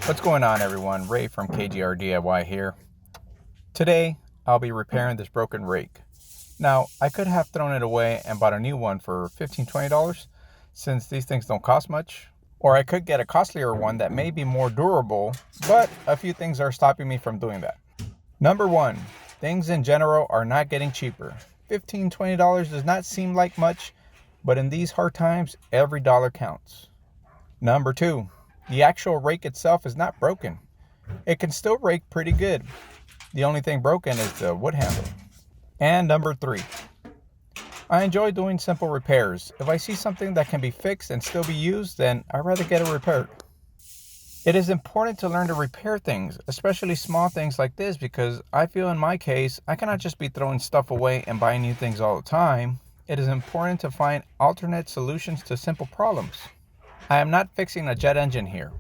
What's going on, everyone? Ray from KGR DIY here. Today I'll be repairing this broken rake. Now, I could have thrown it away and bought a new one for $15-20 since these things don't cost much, or I could get a costlier one that may be more durable, but a few things are stopping me from doing that. Number one, things in general are not getting cheaper. $15-20 does not seem like much, but in these hard times, every dollar counts. Number two, the actual rake itself is not broken. It can still rake pretty good. The only thing broken is the wood handle. And number three, I enjoy doing simple repairs. If I see something that can be fixed and still be used, then I'd rather get it repaired. It is important to learn to repair things, especially small things like this, because I feel in my case, I cannot just be throwing stuff away and buying new things all the time. It is important to find alternate solutions to simple problems. I am not fixing a jet engine here.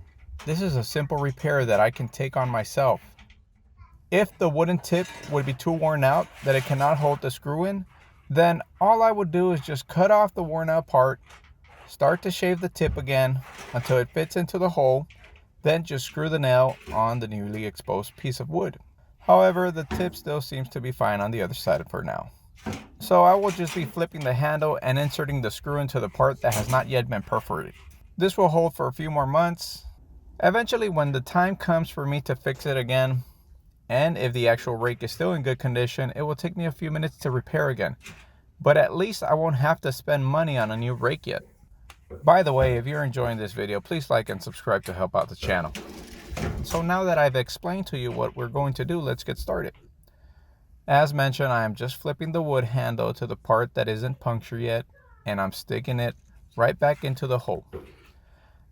This is a simple repair that I can take on myself. If the wooden tip would be too worn out that it cannot hold the screw in, then all I would do is just cut off the worn out part, start to shave the tip again until it fits into the hole, then just screw the nail on the newly exposed piece of wood. However, the tip still seems to be fine on the other side for now. So I will just be flipping the handle and inserting the screw into the part that has not yet been perforated. This will hold for a few more months. Eventually, when the time comes for me to fix it again, and if the actual rake is still in good condition, it will take me a few minutes to repair again. But at least I won't have to spend money on a new rake yet. By the way, if you're enjoying this video, please like and subscribe to help out the channel. So now that I've explained to you what we're going to do, let's get started. As mentioned, I am just flipping the wood handle to the part that isn't punctured yet, and I'm sticking it right back into the hole.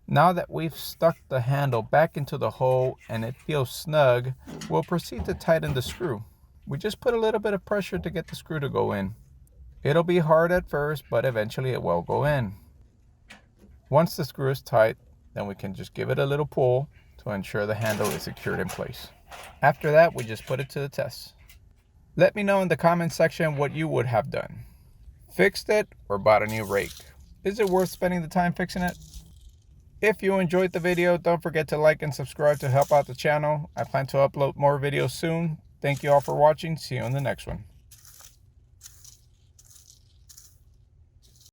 Now that we've stuck the handle back into the hole and it feels snug, we'll proceed to tighten the screw. We just put a little bit of pressure to get the screw to go in. It'll be hard at first, but eventually it will go in. Once the screw is tight, then we can just give it a little pull to ensure the handle is secured in place. After that, we just put it to the test. Let me know in the comment section what you would have done. Fixed it or bought a new rake? Is it worth spending the time fixing it? If you enjoyed the video, don't forget to like and subscribe to help out the channel. I plan to upload more videos soon. Thank you all for watching. See you in the next one.